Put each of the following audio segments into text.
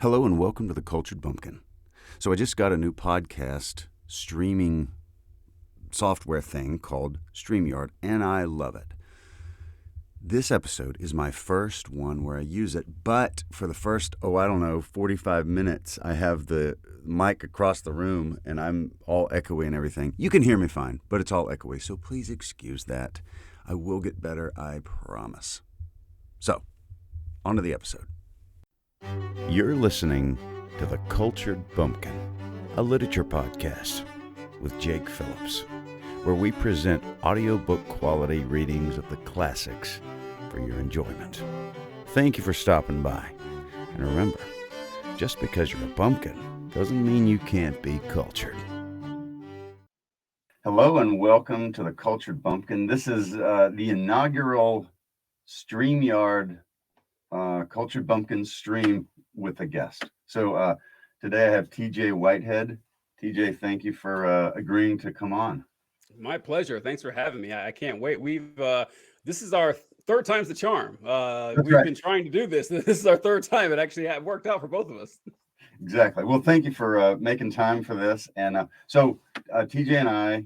Hello and welcome to The Cultured Bumpkin. So I just got a new podcast streaming software thing called StreamYard, and I love it. This episode is my first one where I use it, but for the first, 45 minutes, I have the mic across the room and I'm all echoey and everything. You can hear me fine, but it's all echoey, so please excuse that. I will get better, I promise. So, on to the episode. You're listening to The Cultured Bumpkin, a literature podcast with Jake Phillips, where we present audiobook quality readings of the classics for your enjoyment. Thank you for stopping by. And remember, just because you're a bumpkin doesn't mean you can't be cultured. Hello and welcome to The Cultured Bumpkin. This is the inaugural StreamYard Cultured Bumpkin stream with a guest. So today I have TJ Whitehead. TJ, thank you for agreeing to come on. My pleasure. Thanks for having me. I can't wait. This is our third time's the charm. We've been trying to do this. This is our third time. It actually worked out for both of us. Exactly. Well, thank you for making time for this. And so TJ and I,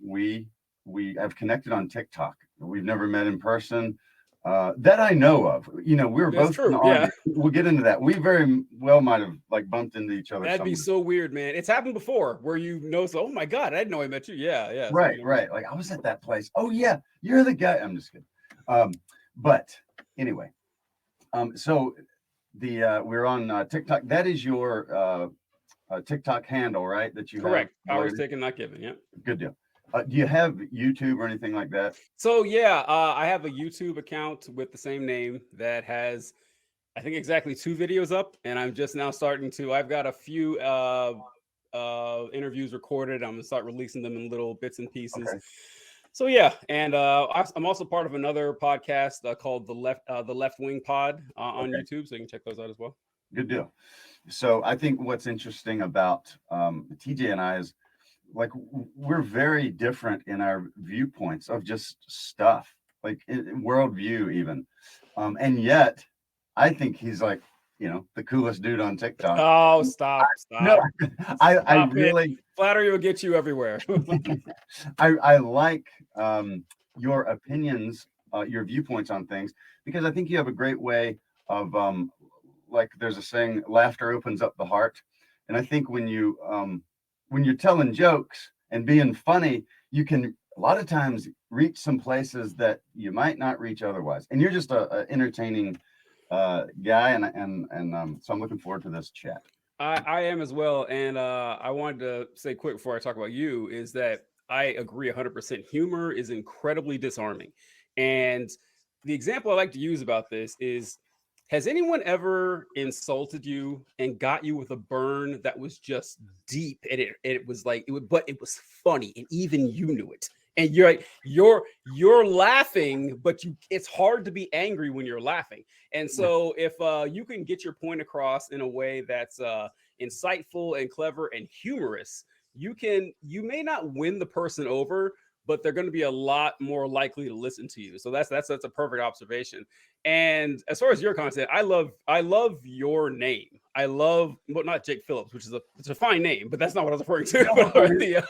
we have connected on TikTok. We've never met in person. That I know of. You know, we were both true. Yeah. We'll get into that. We very well might have bumped into each other. That'd be so weird, man. It's happened before where so, oh my God, I didn't know I met you. Yeah. Right. Like I was at that place. Oh yeah, you're the guy. I'm just kidding. But anyway, so we're on TikTok. That is your TikTok handle, right? That you correct. Have. Powers taken, not given. Yeah. Good deal. Do you have YouTube or anything like that? So yeah, I have a YouTube account with the same name that has, I think, exactly 2 videos up, and I'm just now starting to. I've got a few interviews recorded. I'm gonna start releasing them in little bits and pieces. Okay. So yeah, and I'm also part of another podcast called the Left Wing Pod on YouTube, so you can check those out as well. Good deal. So I think what's interesting about TJ and I is, like, we're very different in our viewpoints of just stuff, like worldview even. And yet I think he's like, the coolest dude on TikTok. Oh, stop. No, I really flattery will get you everywhere. I like your opinions, your viewpoints on things, because I think you have a great way of like there's a saying, laughter opens up the heart. And I think when you're telling jokes and being funny, you can a lot of times reach some places that you might not reach otherwise. And you're just a entertaining guy, and so I'm looking forward to this chat. I am as well. And I wanted to say quick before I talk about you is that I agree 100%. Humor is incredibly disarming. And the example I like to use about this is, has anyone ever insulted you and got you with a burn that was just deep, and it was like but it was funny, and even you knew it, and you're laughing, but it's hard to be angry when you're laughing. And so if you can get your point across in a way that's insightful and clever and humorous, you may not win the person over, but they're going to be a lot more likely to listen to you. So that's a perfect observation. And as far as your content, I love your name. I love, well, not Jake Phillips, which is it's a fine name, but that's not what I was referring to.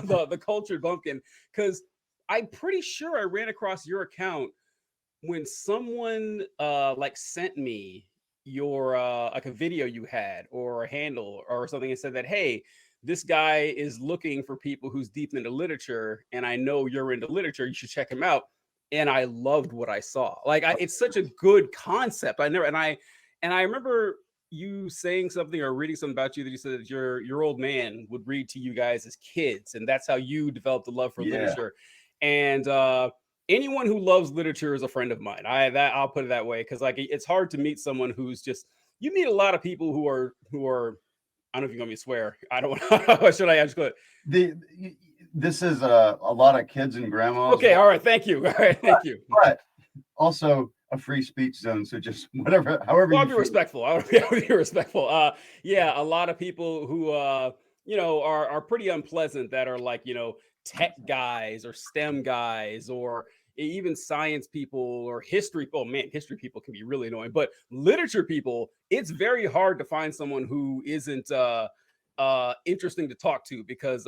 But the Cultured Bumpkin, because I'm pretty sure I ran across your account when someone sent me your like a video you had or a handle or something, and said that, hey, this guy is looking for people who's deep into literature, and I know you're into literature. You should check him out. And I loved what I saw. It's such a good concept. I remember you saying something or reading something about you that you said that your old man would read to you guys as kids, and that's how you developed a love for literature. And anyone who loves literature is a friend of mine. I'll put it that way, because it's hard to meet someone who's just. You meet a lot of people who are. I don't know if you're going to swear. I don't want. Should I just go? This is a lot of kids and grandmas. Okay, all right, thank you. All right, thank you. But also a free speech zone, so just whatever, however. I'll be respectful. I'll be respectful. Yeah, a lot of people who are pretty unpleasant, that are like, tech guys or STEM guys or even science people or history. Oh man, history people can be really annoying, but literature people it's very hard to find someone who isn't interesting to talk to, because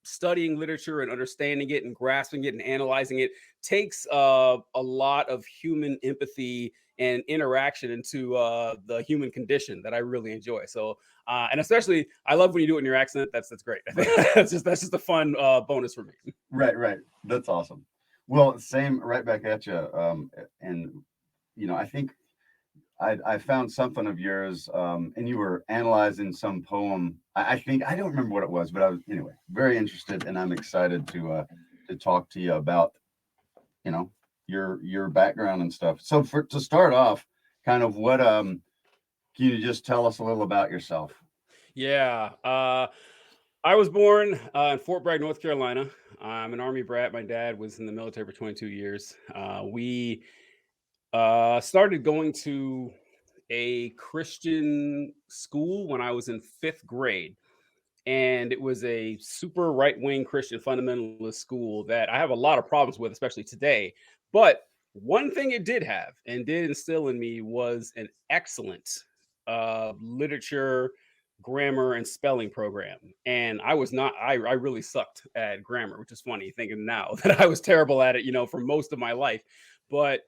studying literature and understanding it and grasping it and analyzing it takes a lot of human empathy and interaction into the human condition that I really enjoy. So, and especially, I love when you do it in your accent. That's great. I think that's just a fun bonus for me. Right. That's awesome. Well, same, right back at you. And I think I found something of yours, and you were analyzing some poem. I think I don't remember what it was, but I was anyway very interested, and I'm excited to talk to you about your background and stuff. So to start off, kind of what can you just tell us a little about yourself? Yeah. I was born in Fort Bragg, North Carolina. I'm an Army brat. My dad was in the military for 22 years. We started going to a Christian school when I was in 5th grade. And it was a super right wing Christian fundamentalist school that I have a lot of problems with, especially today. But one thing it did have and did instill in me was an excellent literature, grammar, and spelling program. And I was not, I really sucked at grammar, which is funny thinking now that I was terrible at it, for most of my life. But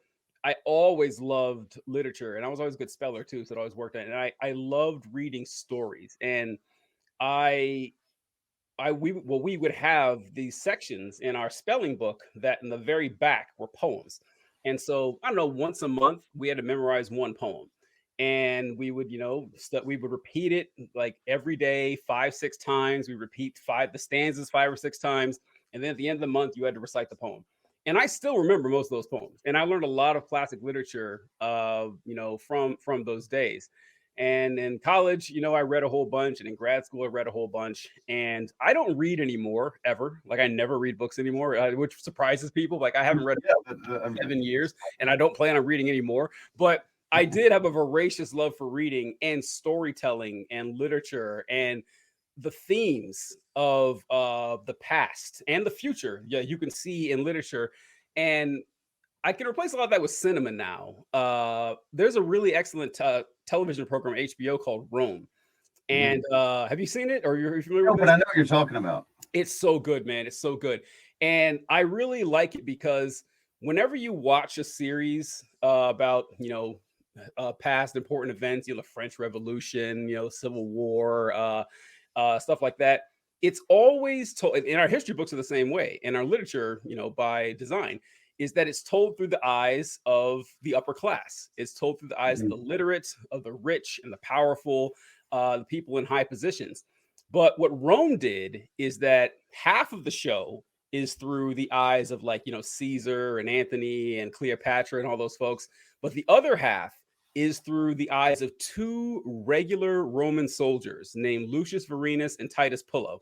I always loved literature, and I was always a good speller too. So it always worked out. And I loved reading stories. And I we would have these sections in our spelling book that in the very back were poems. And so I don't know, once a month we had to memorize one poem. And we would, we would repeat it like every day, 5-6 times. We repeat the stanzas 5 or 6 times. And then at the end of the month, you had to recite the poem. And I still remember most of those poems. And I learned a lot of classic literature, from those days. And in college, I read a whole bunch. And in grad school, I read a whole bunch. And I don't read anymore, ever. Like, I never read books anymore, which surprises people. Like, I haven't read in 7 years, and I don't plan on reading anymore. But I did have a voracious love for reading and storytelling and literature and the themes of the past and the future. Yeah, you can see in literature. And I can replace a lot of that with cinema now. There's a really excellent television program on HBO called Rome. And have you seen it, or you're familiar with it? But I know what you're talking about. It's so good, man. It's so good. And I really like it because whenever you watch a series about, past important events, the French Revolution, Civil War, stuff like that, it's always told. In our history books are the same way. In our literature, by design, is that it's told through the eyes of the upper class. It's told through the eyes of the literate, of the rich and the powerful, the people in high positions. But what Rome did is that half of the show is through the eyes of Caesar and Antony and Cleopatra and all those folks. But the other half is through the eyes of 2 regular Roman soldiers named Lucius Vorenus and Titus Pullo.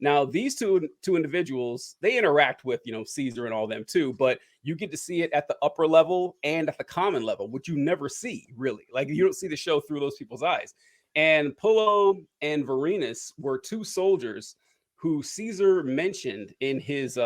Now, these two individuals, they interact with, Caesar and all them too, but you get to see it at the upper level and at the common level, which you never see, really. Like, you don't see the show through those people's eyes. And Pullo and Vorenus were 2 soldiers who Caesar mentioned in his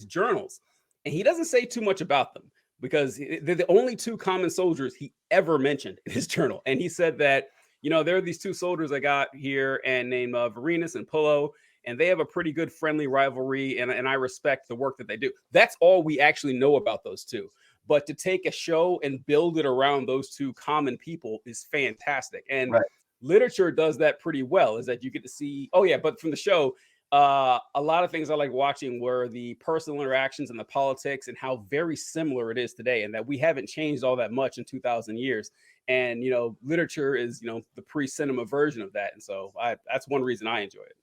journals. And he doesn't say too much about them because they're the only 2 common soldiers he ever mentioned in his journal. And he said that, there are these 2 soldiers I got here and named Vorenus and Pullo, and they have a pretty good friendly rivalry, and I respect the work that they do. That's all we actually know about those 2. But to take a show and build it around those 2 common people is fantastic. And literature does that pretty well, is that you get to see, but from the show, a lot of things I like watching were the personal interactions and the politics and how very similar it is today, and that we haven't changed all that much in 2,000 years. And, literature is, the pre-cinema version of that. And so that's one reason I enjoy it.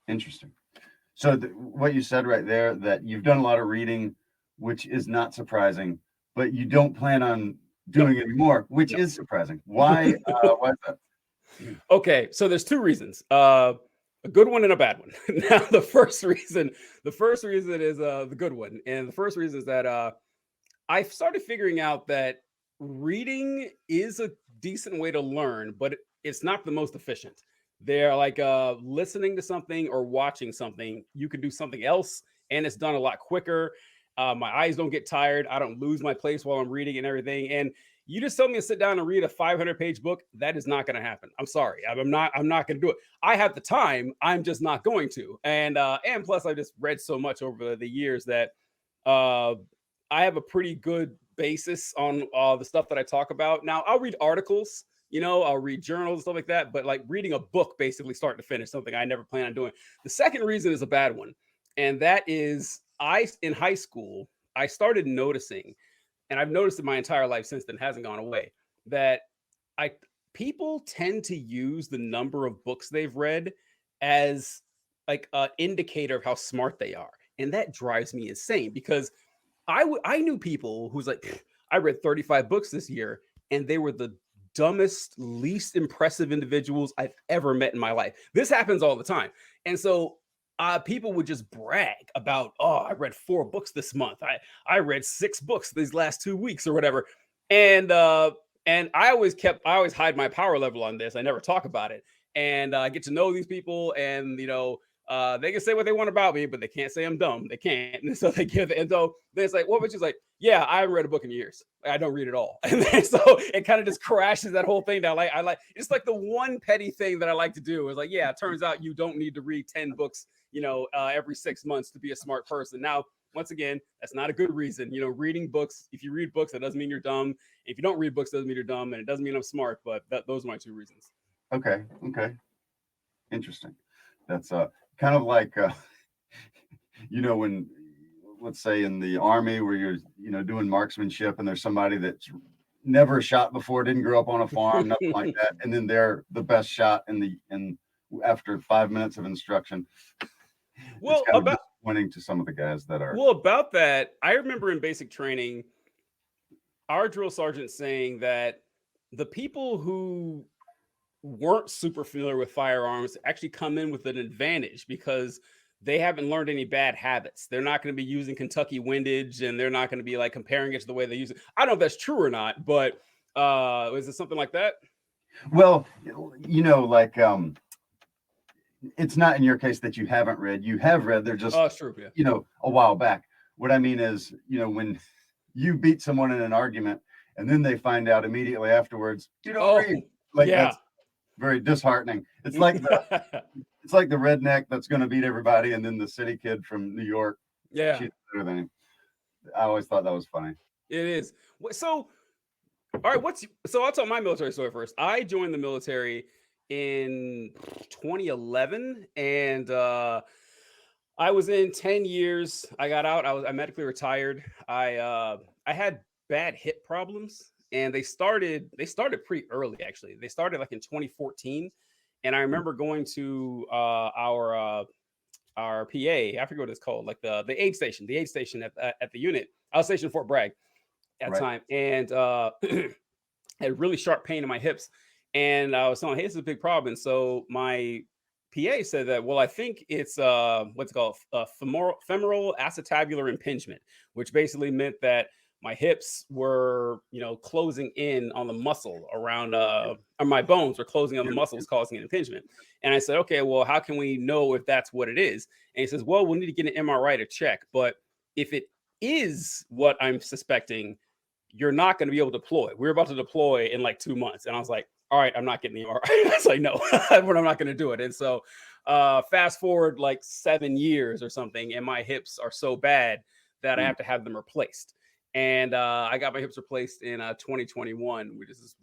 Interesting. So what you said right there, that you've done a lot of reading, which is not surprising, but you don't plan on doing it anymore, which is surprising. Why? Why is that? Okay, so there's 2 reasons. A good one and a bad one. Now, the first reason is the good one. And the first reason is that I started figuring out that reading is a decent way to learn, but it's not the most efficient. They're like listening to something or watching something. You can do something else, and it's done a lot quicker. My eyes don't get tired. I don't lose my place while I'm reading and everything. And You just tell me to sit down and read a 500-page book. That is not going to happen. I'm sorry. I'm not going to do it. I have the time. I'm just not going to. And plus, I just read so much over the years that I have a pretty good basis on the stuff that I talk about. Now, I'll read articles. I'll read journals and stuff like that. But like reading a book, basically start to finish, something I never plan on doing. The second reason is a bad one, and that is in high school I started noticing, and I've noticed it my entire life since then, hasn't gone away, that people tend to use the number of books they've read as like an indicator of how smart they are. And that drives me insane because I knew people who's like, I read 35 books this year, and they were the dumbest, least impressive individuals I've ever met in my life. This happens all the time. And so people would just brag about, oh, I read 4 books this month. I read 6 books these last 2 weeks or whatever. And I always hide my power level on this. I never talk about it. And I get to know these people, and they can say what they want about me, but they can't say I'm dumb. They can't. And so they give it. And so then it's like, what was just like, yeah, I haven't read a book in years. I don't read at all. And then, so it kind of just crashes that whole thing down. I like it's like the one petty thing that I like to do is like, yeah, it turns out you don't need to read 10 books, every 6 months to be a smart person. Now, once again, that's not a good reason. Reading books, if you read books, that doesn't mean you're dumb. If you don't read books, it doesn't mean you're dumb. And it doesn't mean I'm smart, but those are my 2 reasons. Okay. Interesting. That's kind of like, when, let's say in the army where you're, doing marksmanship, and there's somebody that's never shot before, didn't grow up on a farm, nothing like that. And then they're the best shot after 5 minutes of instruction. Well, it's kind of disappointing to some of the guys that are. Well, about that, I remember in basic training, our drill sergeant saying that the people who weren't super familiar with firearms actually come in with an advantage because they haven't learned any bad habits. They're not going to be using Kentucky windage, and they're not going to be like comparing it to the way they use it. I don't know if that's true or not, but is it something like that? Well, it's not in your case that you haven't read. You have read. They're just, it's true, yeah. A while back. What I mean is, when you beat someone in an argument and then they find out immediately afterwards, you don't read. Like, yeah. That's very disheartening. It's like the redneck that's going to beat everybody, and then the city kid from New York. Yeah. She's better than him. I always thought that was funny. It is. So, all right, so I'll tell my military story first. I joined the military in 2011, and I was in 10 years. I got out. I medically retired. I had bad hip problems, and they started pretty early, actually. They started like in 2014, and I remember going to our PA. I forget what it's called, like the aid station. The aid station at the unit. I was stationed at Fort Bragg at the time, and I had really sharp pain in my hips. And I was telling, hey, this is a big problem. And so my PA said that, well, I think it's what's called femoral acetabular impingement, which basically meant that my hips were, closing in on the muscle around, or my bones were closing on the muscles, causing an impingement. And I said, okay, well, how can we know if that's what it is? And he says, well, we'll need to get an MRI to check. But if it is what I'm suspecting, you're not going to be able to deploy. We're about to deploy in like 2 months. And I was like, all right, I'm not getting the MRI. I was like, no, I'm not going to do it. And so fast forward like 7 years or something, and my hips are so bad that I have to have them replaced. And I got my hips replaced in 2021, which is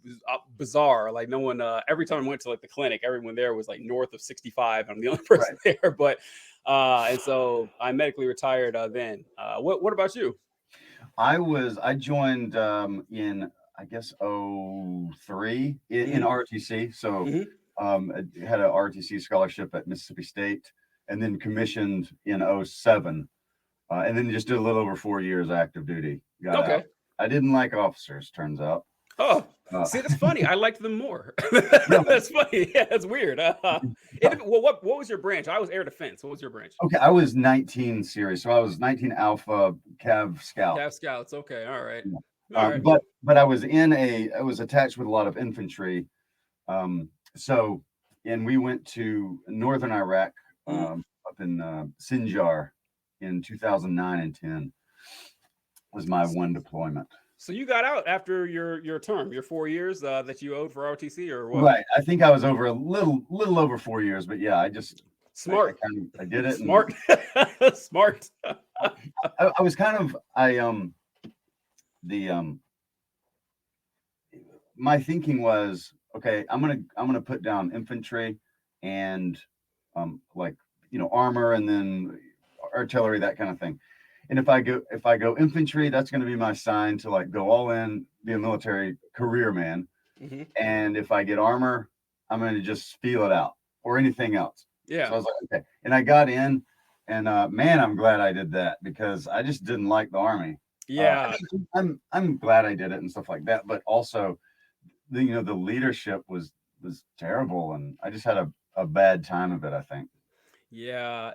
bizarre. Like no one, every time I went to like the clinic, everyone there was like north of 65. I'm the only person there. But and so I medically retired then. What about you? I joined in, I guess, 2003 in ROTC. So I had an ROTC scholarship at Mississippi State, and then commissioned in 2007. And then just did a little over 4 years active duty. Got out. I didn't like officers, turns out. Oh, see, that's funny. I liked them more. That's funny. Yeah, that's weird. What was your branch? I was air defense. What was your branch? Okay, I was 19 series, so I was 19 Alpha Cav Scout. Cav Scouts. Okay, all right. Yeah. All right. But I was I was attached with a lot of infantry. And we went to northern Iraq, up in Sinjar in 2009 and 10 was my one deployment. So you got out after your term, your 4 years that you owed for ROTC, or what? Right. I think I was over a little over 4 years, but yeah, I Smart, I did it. smart, smart. I was kind of my thinking was, okay, I'm gonna put down infantry and like armor and then artillery, that kind of thing. And if I go infantry, that's going to be my sign to like go all in, be a military career man. Mm-hmm. And if I get armor, I'm going to just feel it out or anything else. Yeah. So I was like, okay. And I got in, and man, I'm glad I did that because I just didn't like the army. Yeah. I'm glad I did it and stuff like that. But also, the leadership was terrible, and I just had a bad time of it, I think. Yeah,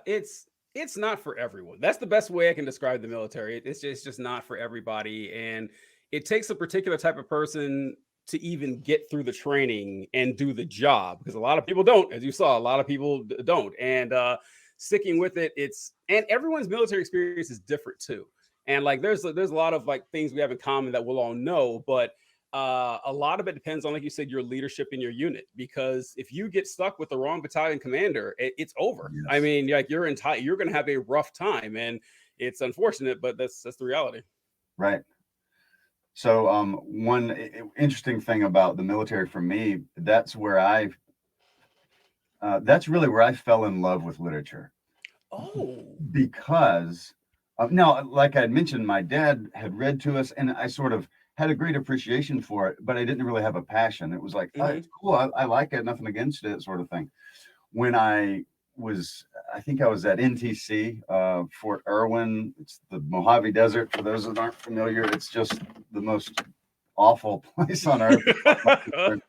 it's not for everyone. That's the best way I can describe the military. It's just not for everybody, and it takes a particular type of person to even get through the training and do the job, because a lot of people don't, as you saw, a lot of people don't. And sticking with it, and everyone's military experience is different too. And like there's a lot of like things we have in common that we'll all know, but a lot of it depends on, like you said, your leadership in your unit, because if you get stuck with the wrong battalion commander, it's over. Yes. I mean, like you're going to have a rough time, and it's unfortunate, but that's the reality. Right. So one interesting thing about the military for me, that's really where I fell in love with literature. Oh, Because now, like I had mentioned, my dad had read to us, and I sort of had a great appreciation for it, but I didn't really have a passion. It was like, oh, it's cool, I like it, nothing against it, sort of thing. When I think I was at NTC, Fort Irwin. It's the Mojave Desert. For those that aren't familiar, it's just the most awful place on earth. I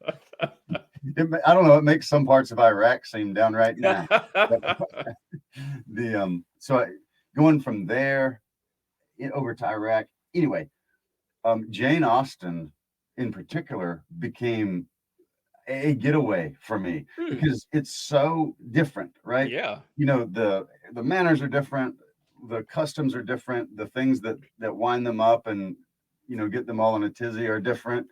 don't know. It makes some parts of Iraq seem downright nice. Going from there over to Iraq. Anyway, Jane Austen, in particular, became a getaway for me because it's so different, right? Yeah. The manners are different, the customs are different, the things that wind them up and get them all in a tizzy are different,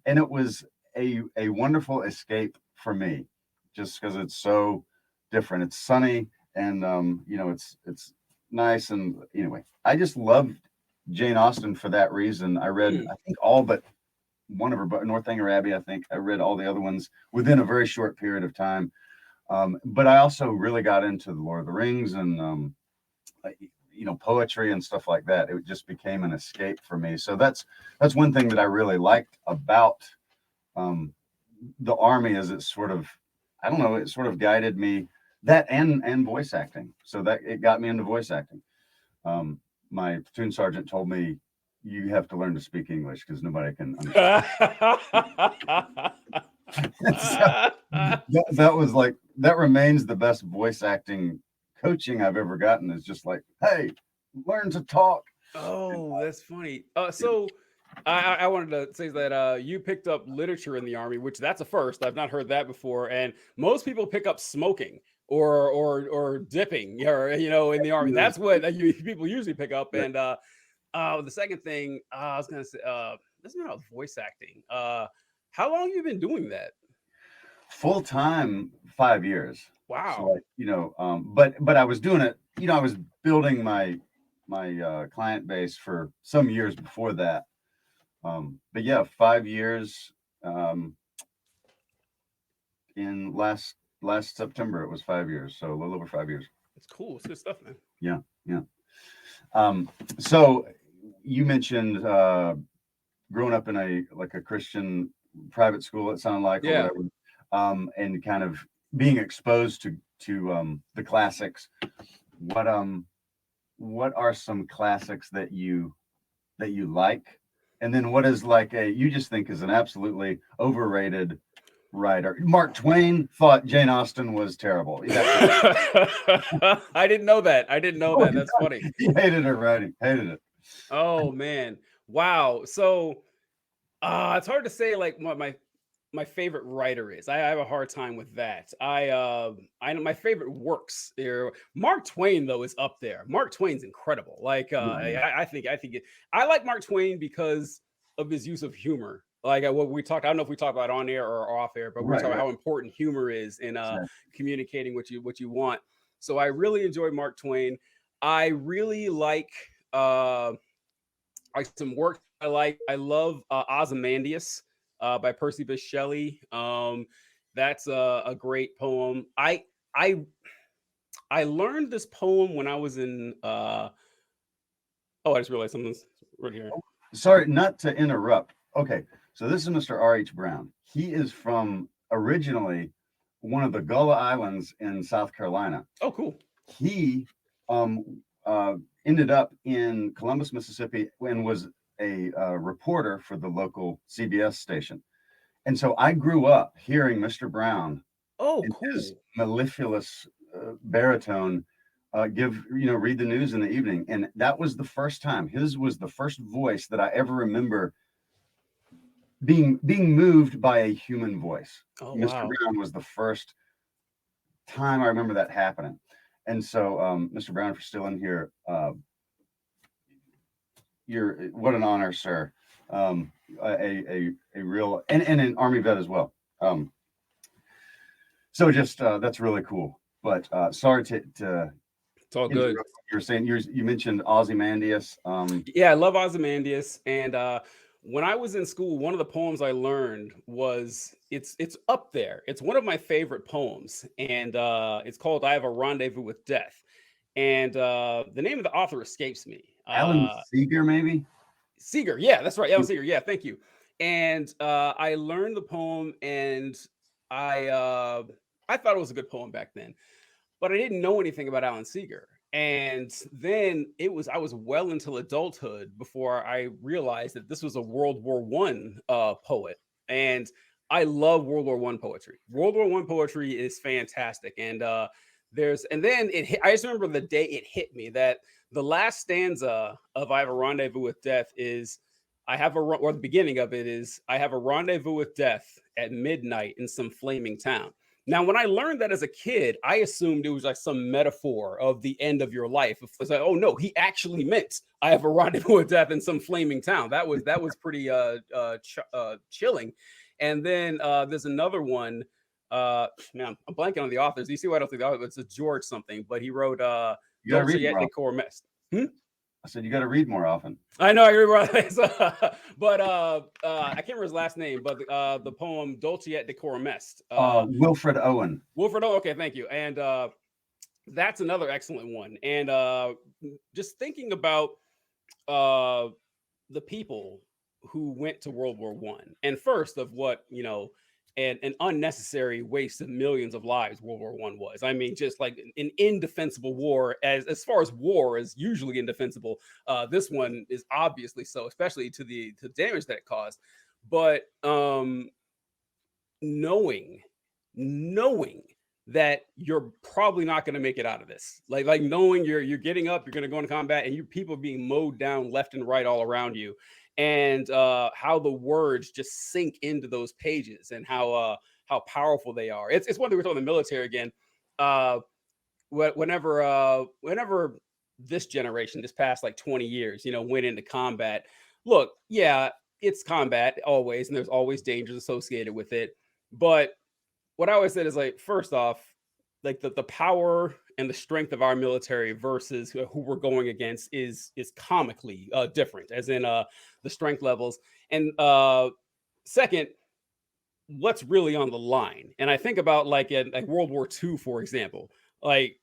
and it was a wonderful escape for me, just because it's so different. It's sunny, and it's nice, and anyway, I just loved Jane Austen for that reason. I read I think all but one of her, but Northanger Abbey, I think. I read all the other ones within a very short period of time. But I also really got into the Lord of the Rings and poetry and stuff like that. It just became an escape for me. So that's one thing that I really liked about the Army, is it sort of, I don't know, it sort of guided me, that and voice acting. So that it got me into voice acting. My platoon sergeant told me, you have to learn to speak English because nobody can understand. That was like, that remains the best voice acting coaching I've ever gotten, is just like, hey, learn to talk. Oh, that's funny. So I wanted to say that you picked up literature in the Army, which that's a first. I've not heard that before. And most people pick up smoking or dipping, or in the Army. That's what people usually pick up. And the second thing I was gonna say, this is about voice acting. How long have you been doing that? Full time, 5 years. Wow. So but I was doing it. I was building my client base for some years before that. But yeah, 5 years. In last September, it was 5 years. So a little over 5 years. It's cool. It's good stuff, man. Yeah. So you mentioned growing up in a Christian private school, it sounded like, or whatever, and kind of being exposed to the classics. What are some classics that you like, and then what is like you just think is an absolutely overrated writer? Mark Twain thought Jane Austen was terrible. I didn't know that. that. That's funny. He hated her writing. Hated it. Oh man. Wow. So it's hard to say like what my favorite writer is. I have a hard time with that. I know my favorite works there. Mark Twain though is up there. Mark Twain's incredible. Like I think I like Mark Twain because of his use of humor. Like what we talked, I don't know if we talked about on air or off air, but we talked about how important humor is in communicating what you want. So I really enjoyed Mark Twain. I really like some work I like. I love Ozymandias by Percy Bysshe Shelley. That's a great poem. I I learned this poem when I was in. Oh, I just realized something's right here. Sorry, not to interrupt. Okay, so this is Mr. R.H. Brown. He is from originally one of the Gullah Islands in South Carolina. Oh, cool. He ended up in Columbus, Mississippi, and was a reporter for the local CBS station. And so I grew up hearing Mr. Brown, his mellifluous baritone, read the news in the evening. And that was the first time. His was the first voice that I ever remember being moved by a human voice. Oh, Mr. Brown was the first time I remember that happening. And so, Mr. Brown, if you're still in here, what an honor, sir. A real and an Army vet as well. So just that's really cool. But sorry to it's all good. You're saying you mentioned Ozymandias. Yeah, I love Ozymandias, and when I was in school, one of the poems I learned was it's up there. It's one of my favorite poems, and it's called "I Have a Rendezvous with Death." And the name of the author escapes me. Alan Seeger, maybe. Seeger, yeah, that's right, Alan Seeger. Yeah, thank you. And I learned the poem, and I thought it was a good poem back then, but I didn't know anything about Alan Seeger. And then I was well into adulthood before I realized that this was a World War I poet. And I love World War I poetry. World War I poetry is fantastic. And I just remember the day it hit me that the last stanza of I Have a Rendezvous with Death is the beginning of it is, I have a rendezvous with death at midnight in some flaming town. Now, when I learned that as a kid, I assumed it was like some metaphor of the end of your life. It was like, oh no, he actually meant I have a rendezvous with death in some flaming town. That was pretty chilling. And then there's another one. Man, I'm blanking on the authors. Do you see why I don't think the author? It's a George something, but he wrote Dolce et Decor Mest. I said you got to read more often. I know I read more often, but I can't remember his last name. But the poem Dolce et Decor Mest. Wilfred Owen. Wilfred Owen. Okay, thank you. And that's another excellent one. And just thinking about the people who went to World War I, and first of what an unnecessary waste of millions of lives World War I was. I mean, just like an indefensible war, as far as war is usually indefensible. This one is obviously so, especially to the damage that it caused. But knowing that you're probably not going to make it out of this, like knowing you're getting up, you're going to go into combat, and people being mowed down left and right all around you. And how the words just sink into those pages, and how powerful they are. It's one thing we're talking about the military again. Whenever this generation, this past like 20 years, went into combat. Look, yeah, it's combat always, and there's always dangers associated with it. But what I always said is, like, first off, like the power and the strength of our military versus who we're going against is comically different, as in the strength levels. And second, what's really on the line? And I think about like World War II, for example. Like,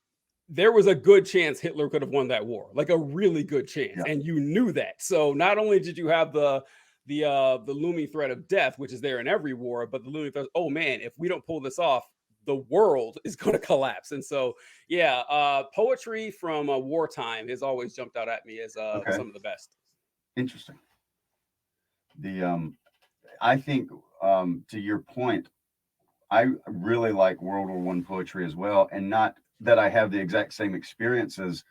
there was a good chance Hitler could have won that war, like a really good chance, and you knew that. So not only did you have the looming threat of death, which is there in every war, but the looming threat, oh man, if we don't pull this off, the world is going to collapse. And so, yeah, poetry from wartime has always jumped out at me as some of the best. Interesting. I think to your point, I really like World War I poetry as well, and not that I have the exact same experiences,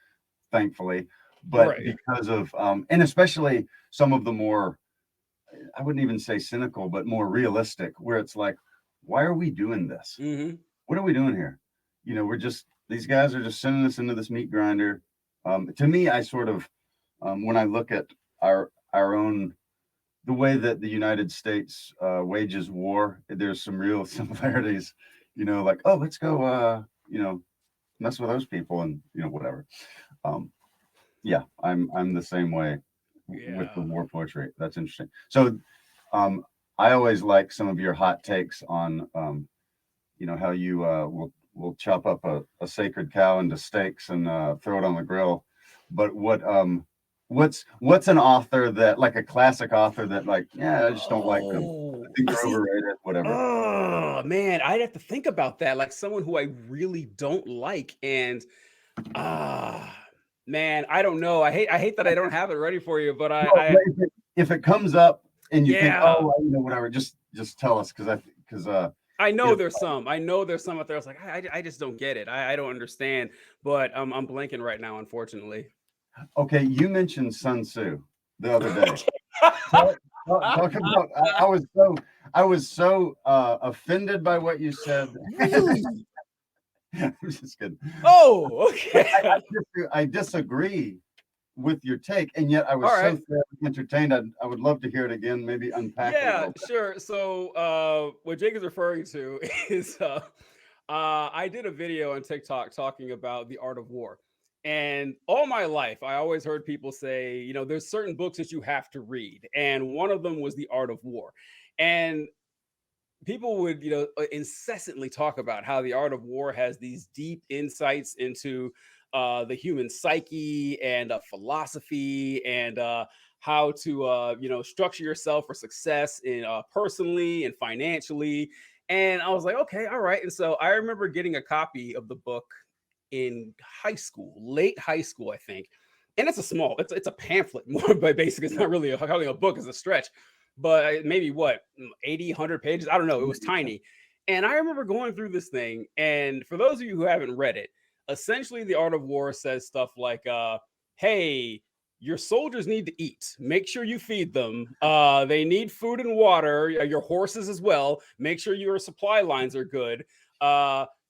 thankfully, but because of and especially some of the more, I wouldn't even say cynical, but more realistic, where it's like, why are we doing this? Mm-hmm. What are we doing here? These guys are just sending us into this meat grinder. To me, I sort of, when I look at our own the way that the United States wages war, there's some real similarities, like, oh, let's go, mess with those people and, whatever. Yeah, I'm the same way with the Yeah. war poetry. That's interesting. So, I always like some of your hot takes on, how you will chop up a sacred cow into steaks and throw it on the grill. But what's an author that, like a classic author that, like, yeah, I just don't like them. I think they're overrated, whatever. Oh man, I'd have to think about that. Like someone who I really don't like, and man, I don't know. I hate that I don't have it ready for you, but Well, if it comes up and you think, yeah. oh, whatever, just tell us, because I know there's some. I know there's some out there. I was like, I just don't get it. I don't understand. But I'm blanking right now, unfortunately. Okay, you mentioned Sun Tzu the other day. Talk about. I was so offended by what you said. Really? I'm just kidding. Oh, okay. I disagree with your take, and yet I was All right. so entertained. I would love to hear it again. Maybe unpack it a Yeah, little bit. sure. So what Jake is referring to is I did a video on TikTok talking about the art of war. And all my life, I always heard people say, there's certain books that you have to read. And one of them was The Art of War. And people would, incessantly talk about how the art of war has these deep insights into the human psyche and philosophy and how to, structure yourself for success in personally and financially. And I was like, okay, all right. And so I remember getting a copy of the book in high school, late high school, I think. And it's a pamphlet more, but basically it's not really a book, it's a stretch. But maybe what, 80, 100 pages? I don't know. It was tiny. And I remember going through this thing. And for those of you who haven't read it, essentially the art of war says stuff like, hey, your soldiers need to eat. Make sure you feed them. They need food and water. Your horses as well. Make sure your supply lines are good.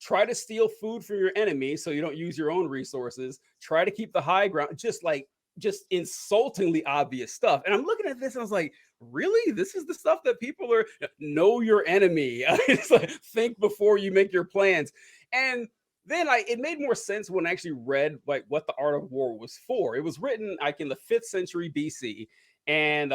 Try to steal food from your enemy so you don't use your own resources. Try to keep the high ground. Just insultingly obvious stuff. And I'm looking at this and I was like, really? This is the stuff that people are, know your enemy. It's like, think before you make your plans. And then it made more sense when I actually read like what the art of war was for. It was written like in the 5th century BC. And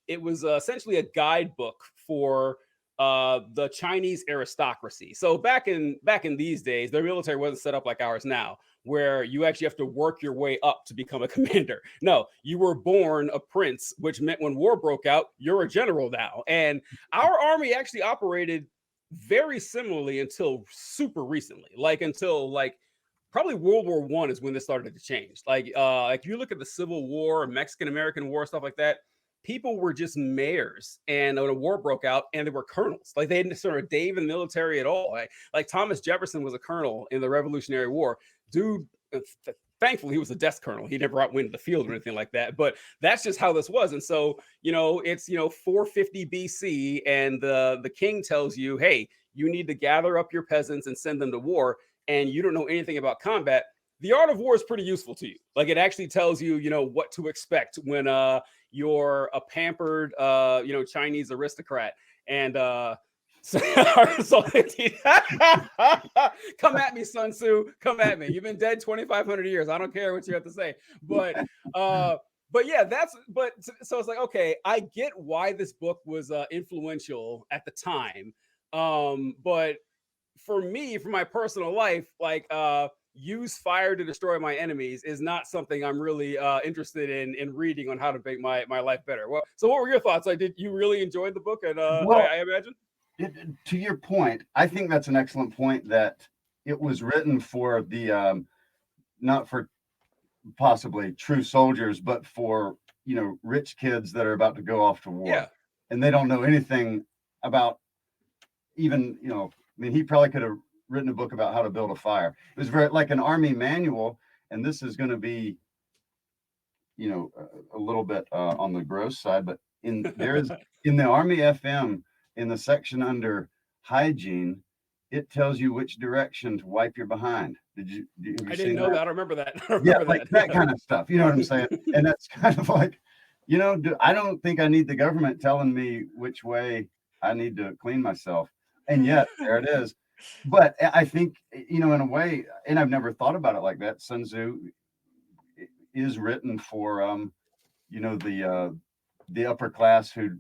it was essentially a guidebook for the Chinese aristocracy. So back in these days, their military wasn't set up like ours now, where you actually have to work your way up to become a commander. No, you were born a prince, which meant when war broke out, you're a general now. And our army actually operated very similarly until super recently, until probably World War I is when this started to change. Like you look at the Civil War, Mexican-American War, stuff like that, people were just mayors, and when a war broke out, and they were colonels. Like they didn't sort of Dave in the military at all. Like Thomas Jefferson was a colonel in the Revolutionary War. Dude, thankfully he was a desk colonel. He never went to the field or anything like that. But that's just how this was. And so, it's 450 BC, and the king tells you, hey, you need to gather up your peasants and send them to war, and you don't know anything about combat. The art of war is pretty useful to you. Like it actually tells you, what to expect when you're a pampered, Chinese aristocrat. And so come at me, Sun Tzu. Come at me. You've been dead 2,500 years. I don't care what you have to say. But yeah, so it's like, okay, I get why this book was influential at the time. But for me, for my personal life, use fire to destroy my enemies is not something I'm really interested in reading on how to make my life better. Well, so what were your thoughts? Did you really enjoy the book? And I imagine. To your point, I think that's an excellent point, that it was written for the not for possibly true soldiers, but for rich kids that are about to go off to war. Yeah. And they don't know anything about even, I mean, he probably could have written a book about how to build a fire. It was very like an army manual, and this is going to be, a little bit on the gross side, but in the Army FM, in the section under hygiene, it tells you which direction to wipe your behind. I didn't know that. I remember that. Like that kind of stuff. You know what I'm saying? And that's kind of like, You know, I don't think I need the government telling me which way I need to clean myself. And yet there it is. But I think, you know, in a way, and I've never thought about it like that. Sun Tzu is written for, you know, the upper class who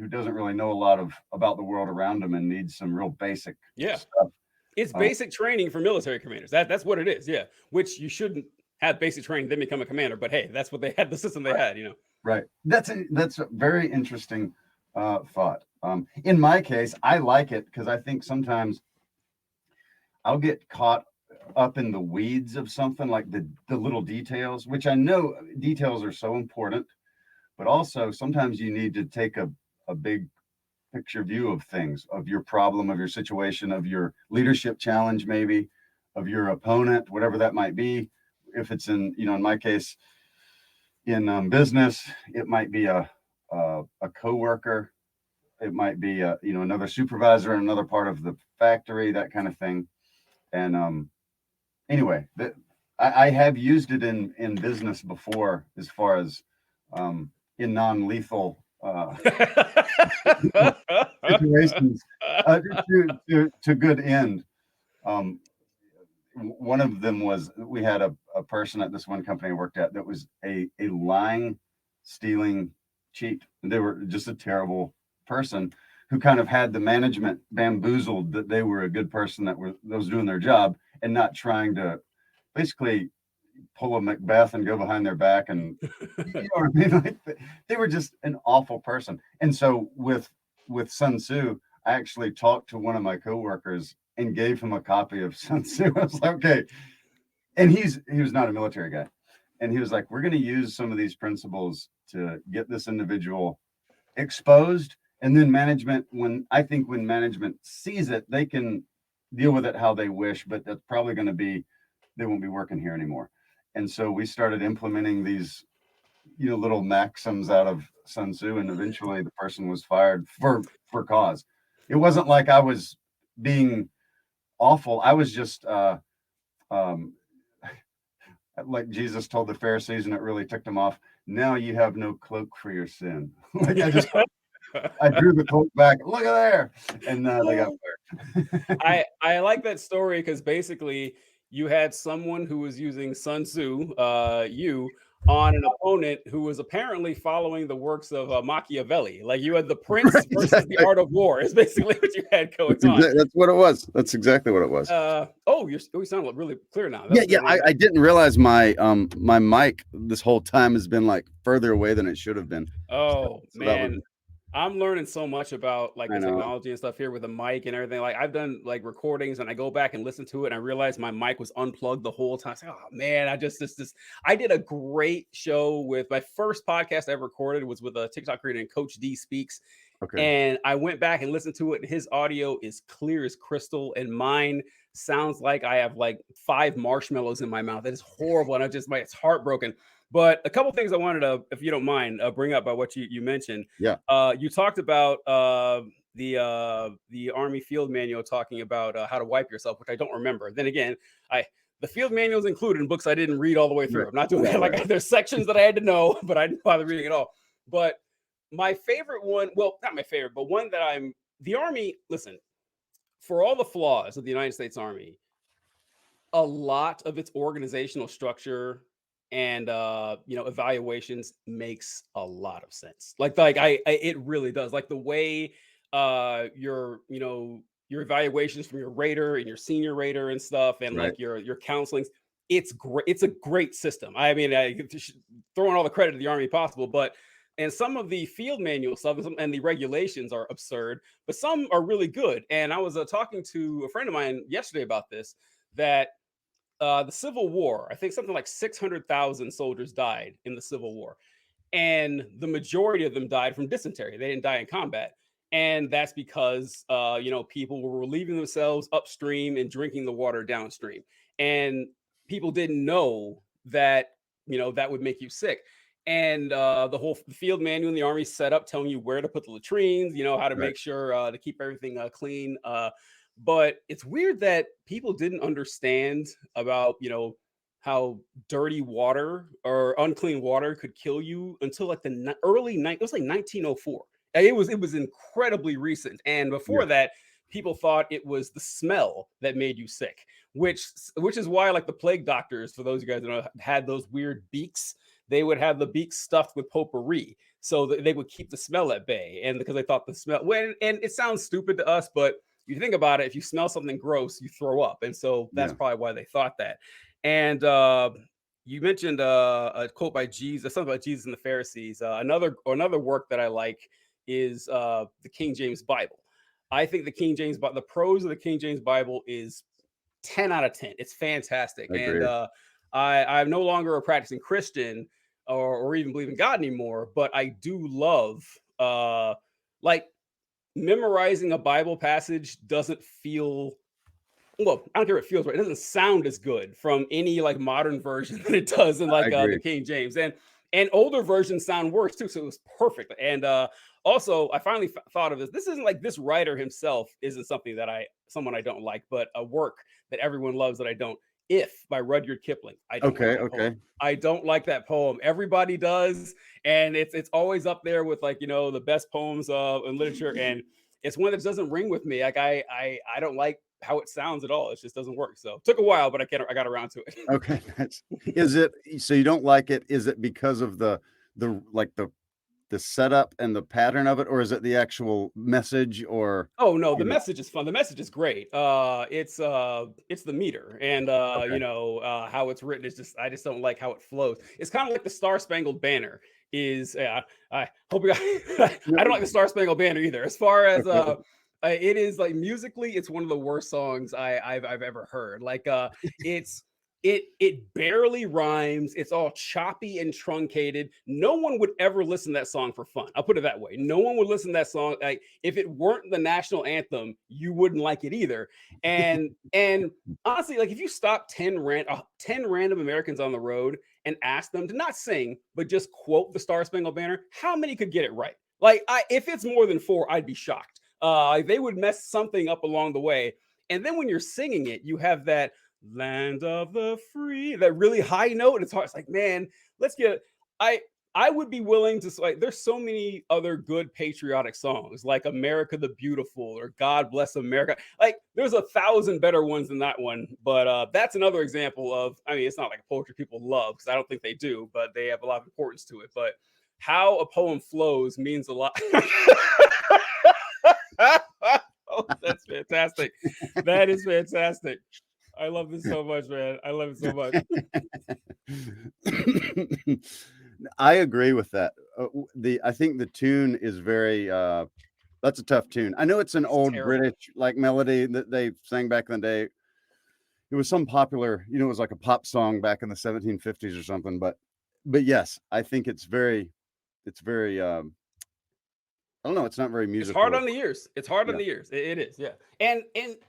doesn't really know a lot about the world around them and needs some real basic stuff. It's basic training for military commanders. That's what it is. Yeah, which you shouldn't have basic training then become a commander. But hey, that's what they had. The system they had. You know. Right. That's a very interesting thought. In my case, I like it because I think sometimes I'll get caught up in the weeds of something, like the little details, which I know details are so important, but also sometimes you need to take a big picture view of things, of your problem, of your situation, of your leadership challenge, maybe of your opponent, whatever that might be. If it's in, you know, in my case, in business, it might be a coworker, it might be you know, another supervisor in another part of the factory, that kind of thing. And anyway, I have used it in business before, as far as in non-lethal situations, to good end. One of them was, we had a person at this one company I worked at that was a lying, stealing cheat. They were just a terrible person who kind of had the management bamboozled that they were a good person that was doing their job and not trying to basically pull a Macbeth and go behind their back. And you know what I mean? Like, they were just an awful person. And so with Sun Tzu, I actually talked to one of my coworkers and gave him a copy of Sun Tzu. I was like, okay. And he was not a military guy. And he was like, we're going to use some of these principles to get this individual exposed. And then management, when management sees it, they can deal with it how they wish, but that's probably going to be, they won't be working here anymore. And so we started implementing these, you know, little maxims out of Sun Tzu, and eventually the person was fired for cause. It wasn't like I was being awful. I was just like Jesus told the Pharisees, and it really ticked them off. Now you have no cloak for your sin. Like I drew the cloak back. Look at there, and they got fired. I like that story because basically you had someone who was using Sun Tzu, on an opponent who was apparently following the works of Machiavelli. Like you had the Prince Right, versus exactly. the Art of War. Is basically what you had going on. That's what it was. That's exactly what it was. You sound really clear now. Yeah. I didn't realize my my mic this whole time has been like further away than it should have been. Oh so man. I'm learning so much about like the I know. technology and stuff here with the mic and everything. Like I've done like recordings and I go back and listen to it and I realize my mic was unplugged the whole time. Like, oh man, I did a great show with my first podcast I ever recorded was with a TikTok creator and Coach D Speaks. Okay. And I went back and listened to it and his audio is clear as crystal and mine sounds like I have like 5 marshmallows in my mouth. It is horrible. And it's heartbroken. But a couple things I wanted to, if you don't mind, bring up about what you mentioned. Yeah. You talked about the Army Field Manual talking about how to wipe yourself, which I don't remember. Then again, the field manual is included in books I didn't read all the way through. Right. I'm not doing that. Like there's sections that I had to know, but I didn't bother reading it all. But my favorite one, well, not my favorite, but one that the Army, listen, for all the flaws of the United States Army, a lot of its organizational structure and evaluations makes a lot of sense. It really does. Like the way your evaluations from your rater and your senior rater and stuff, and right. Like your counselings, it's great. It's a great system. I mean, throwing all the credit to the Army possible, but and some of the field manual stuff and the regulations are absurd, but some are really good. And I was talking to a friend of mine yesterday about this, that the Civil War, I think something like 600,000 soldiers died in the Civil War. And the majority of them died from dysentery. They didn't die in combat. And that's because, people were relieving themselves upstream and drinking the water downstream. And people didn't know that, that would make you sick. And the whole field manual in the Army set up telling you where to put the latrines, how to make sure to keep everything clean. But it's weird that people didn't understand about, how dirty water or unclean water could kill you until like the early night. It was like 1904. It was incredibly recent, and Yeah. before that, people thought it was the smell that made you sick, which is why like the plague doctors, for those of you guys that know, had those weird beaks. They would have the beaks stuffed with potpourri so that they would keep the smell at bay, and because they thought the smell. When and it sounds stupid to us, but you think about it, if you smell something gross, you throw up, and so that's Yeah. probably why they thought that. And you mentioned a quote by Jesus, something about Jesus and the Pharisees. Another work that I like is the King James Bible. I think the King James, but the prose of the King James Bible is 10 out of 10. It's fantastic. And Agreed. I'm no longer a practicing Christian or even believe in God anymore, but I do love like memorizing a Bible passage doesn't feel well, I don't care what it feels right. It doesn't sound as good from any like modern version than it does in I like the agree. King James. And older versions sound worse too. So it was perfect. And also I finally thought of this. This isn't like this writer himself isn't something that someone I don't like, but a work that everyone loves that I don't. If by Rudyard Kipling. I don't like Okay. that poem. Okay. I don't like that poem. Everybody does, and it's always up there with like the best poems in literature. And it's one that doesn't ring with me. Like I don't like how it sounds at all. It just doesn't work. So it took a while, but I got around to it. Okay. Is it so you don't like it? Is it because of the like the setup and the pattern of it, or is it the actual message or Oh no, the you know, message is fun. The message is great. It's the meter and okay. how it's written is just I just don't like how it flows. It's kind of like the Star Spangled Banner is I hope you guys, I don't like the Star Spangled Banner either. As far as Okay. it is like musically, it's one of the worst songs I've ever heard. Like it's it barely rhymes. It's all choppy and truncated. No one would ever listen to that song for fun. I'll put it that way. No one would listen to that song. Like if it weren't the national anthem, you wouldn't like it either. And honestly, like if you stop 10 random Americans on the road and ask them to not sing, but just quote the Star Spangled Banner, how many could get it right? Like if it's more than 4, I'd be shocked. They would mess something up along the way. And then when you're singing it, you have that land of the free, that really high note. And it's hard. It's like, man, let's get I would be willing to like there's so many other good patriotic songs like America the Beautiful or God Bless America. Like there's 1,000 better ones than that one. But that's another example of, I mean, it's not like a poetry people love because I don't think they do, but they have a lot of importance to it. But how a poem flows means a lot. Oh, that's fantastic. That is fantastic. I love this so much, man. I love it so much. I agree with that. I think the tune is very that's a tough tune. I know it's an It's old terrible. British like melody that they sang back in the day. It was some popular, it was like a pop song back in the 1750s or something, but yes, I think it's very I don't know, it's not very It's hard musical. on the ears. It's hard on Yeah. the ears. It is, yeah. And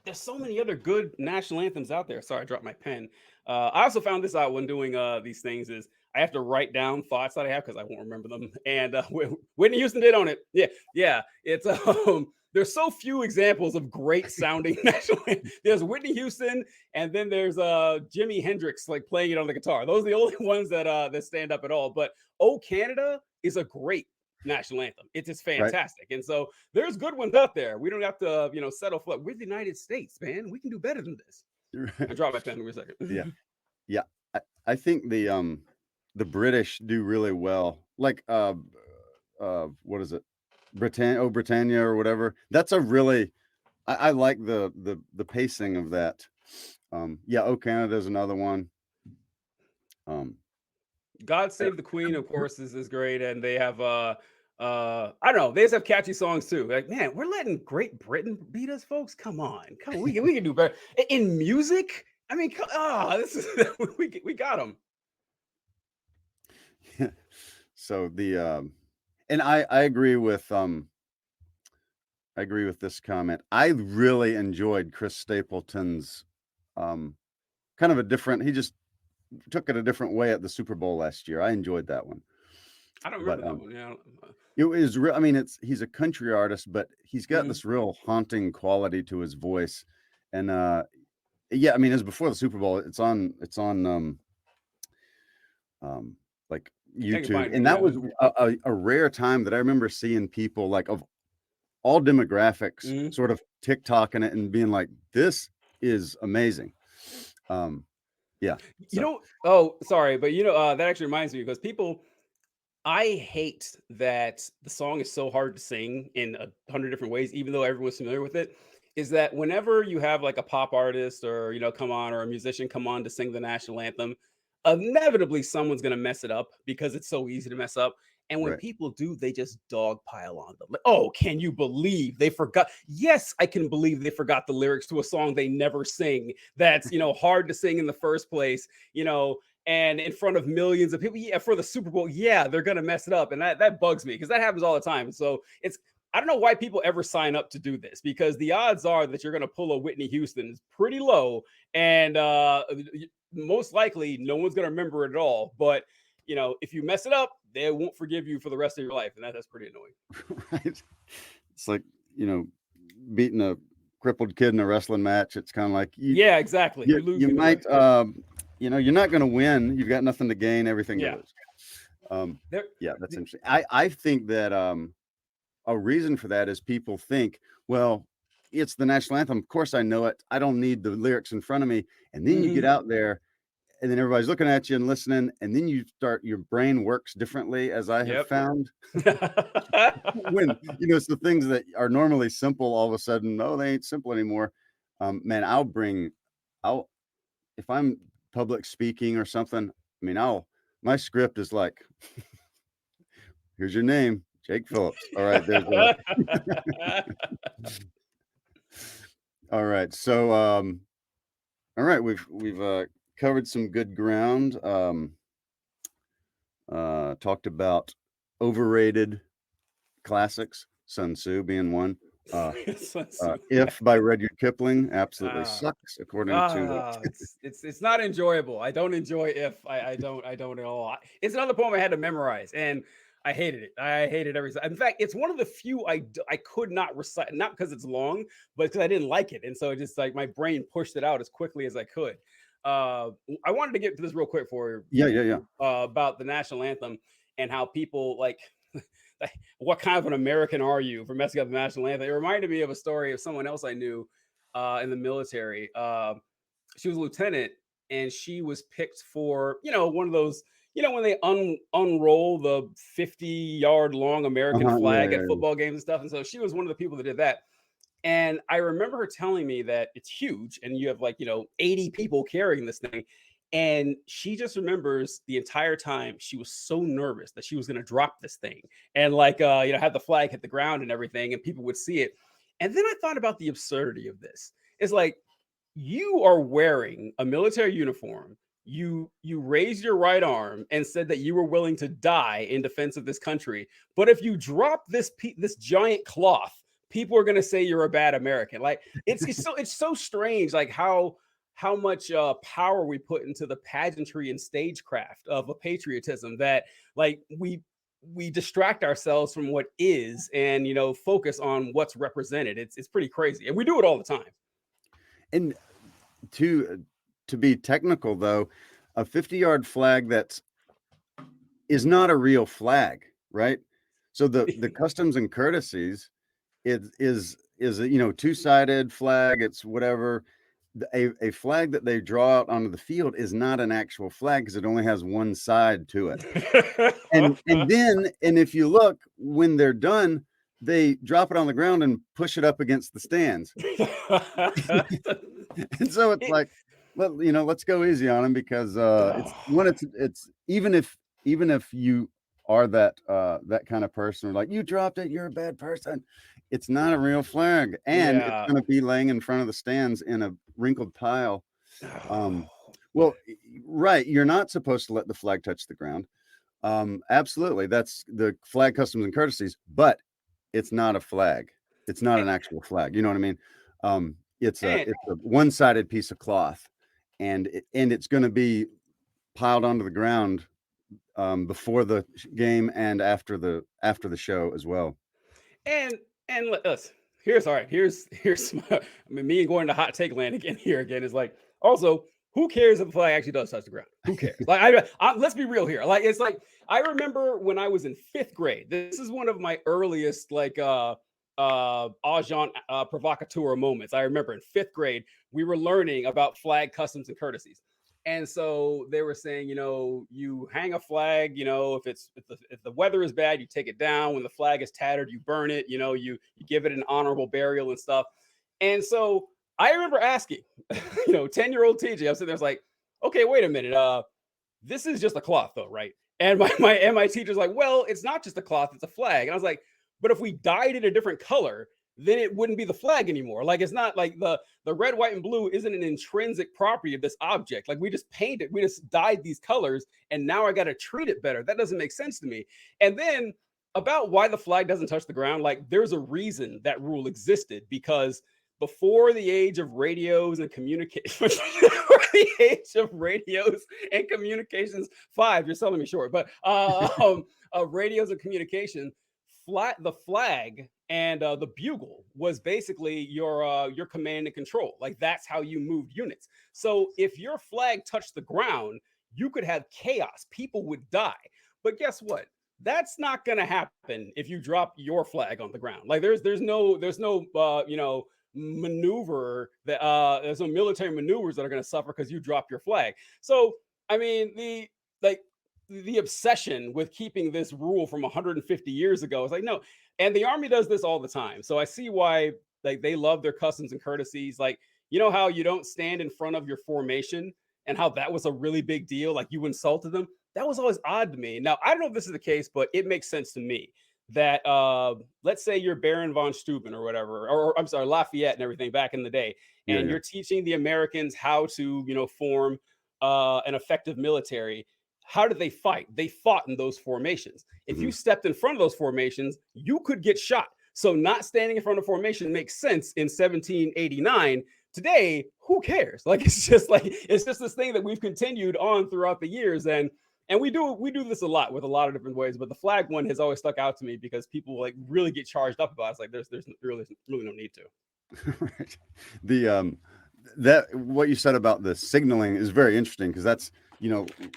there's so many other good national anthems out there. Sorry, I dropped my pen. I also found this out when doing these things is I have to write down thoughts that I have because I won't remember them. And Whitney Houston did on it. Yeah, yeah. It's there's so few examples of great sounding national. There's Whitney Houston, and then there's Jimi Hendrix like playing it on the guitar. Those are the only ones that stand up at all. But "Oh Canada" is a great national anthem. It's just Right. fantastic. And so there's good ones out there. We don't have to, settle for we're the United States, man. We can do better than this. I dropped my pen for a second. Yeah. Yeah. I think the British do really well. Like what is it? Britannia or whatever. That's a really I like the pacing of that. Yeah, "Oh Canada" is another one. Um God Save the Queen, of course, is great. And they have I don't know, they just have catchy songs too. Like, man, we're letting Great Britain beat us, folks. Come on. Come on. We can do better. In music, I mean, this is we got them. so the and I agree with this comment. I really enjoyed Chris Stapleton's kind of a different, he just took it a different way at the Super Bowl last year. I enjoyed that one. I don't But remember that one. Yeah. it was real. I mean, he's a country artist, but he's got Mhm. this real haunting quality to his voice. And yeah, I mean, it was before the Super Bowl. It's on like I can YouTube, find it. and that Yeah. was a rare time that I remember seeing people like of all demographics Mhm. sort of TikToking it and being like, "This is amazing." Yeah. You So know, oh, sorry, but that actually reminds me because I hate that the song is so hard to sing in 100 different ways, even though everyone's familiar with it. Is that whenever you have like a pop artist or come on, or a musician come on to sing the national anthem, inevitably someone's gonna mess it up because it's so easy to mess up. And when right. people do, they just dogpile on them. Like, oh, can you believe they forgot? Yes, I can believe they forgot the lyrics to a song they never sing. That's hard to sing in the first place. And in front of millions of people, yeah, for the Super Bowl, yeah, they're gonna mess it up, and that bugs me because that happens all the time. So I don't know why people ever sign up to do this, because the odds are that you're gonna pull a Whitney Houston is pretty low, and most likely no one's gonna remember it at all. But if you mess it up, they won't forgive you for the rest of your life, and that's pretty annoying. Right. It's like, beating a crippled kid in a wrestling match. It's kind of like Yeah, exactly. You lose you either might, way. you're not going to win. You've got nothing to gain, everything to Yeah, lose. Um, there. yeah, that's interesting. I think that a reason for that is people think, well, it's the national anthem. Of course I know it. I don't need the lyrics in front of me. And then you get Mhm. out there and then everybody's looking at you and listening. And then your brain works differently, as I have Yep. found. When, it's the things that are normally simple, all of a sudden, no, they ain't simple anymore. Man, I'll, if I'm public speaking or something, I mean, my script is like, here's your name, Jake Phillips. All right, there's all right. So, all right, we've covered some good ground. Talked about overrated classics, Sun Tzu being one. If by Rudyard Kipling absolutely Ah, sucks, according to it's not enjoyable. I don't enjoy if I don't at all. It's another poem I had to memorize, and I hated it. I hated every. In fact, it's one of the few I could not recite, not because it's long, but because I didn't like it, and so it just like my brain pushed it out as quickly as I could. I wanted to get to this real quick for yeah. about the national anthem and how people like. What kind of an American are you for messing up the national anthem? It reminded me of a story of someone else I knew in the military. She was a lieutenant, and she was picked for one of those when they unroll the 50-yard long American flag at Yeah. football games and stuff. And so she was one of the people that did that. And I remember her telling me that it's huge, and you have 80 people carrying this thing. And she just remembers the entire time she was so nervous that she was going to drop this thing and have the flag hit the ground and everything, and people would see it. And then I thought about the absurdity of this. It's like you are wearing a military uniform. You raised your right arm and said that you were willing to die in defense of this country. But if you drop this giant cloth, people are going to say you're a bad American. Like it's so strange, like how much power we put into the pageantry and stagecraft of a patriotism that like we distract ourselves from what is and focus on what's represented. It's pretty crazy, and we do it all the time. And to be technical though, a 50-yard flag is not a real flag, right? So the customs and courtesies, it is a two-sided flag. It's whatever. A flag that they draw out onto the field is not an actual flag because it only has one side to it. And if you look, when they're done, they drop it on the ground and push it up against the stands. And so it's It- like, let's go easy on them because it's even if you are that kind of person, or like you dropped it, you're a bad person. It's not a real flag, and it's yeah. going to be laying in front of the stands in a wrinkled pile. Well, right, you're not supposed to let the flag touch the ground. Absolutely, that's the flag customs and courtesies, but it's not a flag. It's not an actual flag. You know what I mean? It's a and one-sided piece of cloth, and it's going to be piled onto the ground before the game and after the show as well. and and let us here's all right. Here's me going to hot take land again. Here again is like also who cares if the flag actually does touch the ground? Who cares? Like, let's be real here. Like, it's like, I remember when I was in 5th grade, this is one of my earliest, like, agent provocateur moments. I remember in 5th grade, we were learning about flag customs and courtesies. And so they were saying, you hang a flag, if the weather is bad, you take it down. When the flag is tattered, you burn it, you give it an honorable burial and stuff. And so I remember asking, 10-year-old TJ, I'm sitting there, I was like, okay, wait a minute. This is just a cloth though, right? And my teacher's like, well, it's not just a cloth, it's a flag. And I was like, but if we dyed it a different color, then it wouldn't be the flag anymore. Like, it's not like the red, white, and blue isn't an intrinsic property of this object. Like, we just painted, we just dyed these colors, and now I got to treat it better. That doesn't make sense to me. And then about why the flag doesn't touch the ground, like, there's a reason that rule existed, because before the age of radios and communications, you're selling me short, but radios and communication, the flag and the bugle was basically your command and control. Like, that's how you moved units. So if your flag touched the ground, you could have chaos. People would die. But guess what? That's not going to happen if you drop your flag on the ground. Like, there's no maneuver that there's no military maneuvers that are going to suffer because you drop your flag. So I mean, the obsession with keeping this rule from 150 years ago is like, no. And the Army does this all the time. So I see why, like, they love their customs and courtesies. Like, how you don't stand in front of your formation, and how that was a really big deal. Like, you insulted them. That was always odd to me. Now, I don't know if this is the case, but it makes sense to me that let's say you're Baron von Steuben or whatever, or I'm sorry, Lafayette and everything back in the day, and you're teaching the Americans how to, form an effective military. How did they fight? They fought in those formations. If you stepped in front of those formations, you could get shot. So not standing in front of formation makes sense in 1789. Today, who cares? Like, it's just this thing that we've continued on throughout the years. And we do this a lot with a lot of different ways, but the flag one has always stuck out to me because people like really get charged up about it. It's like, there's really no need to. Right. That what you said about the signaling is very interesting, because that's,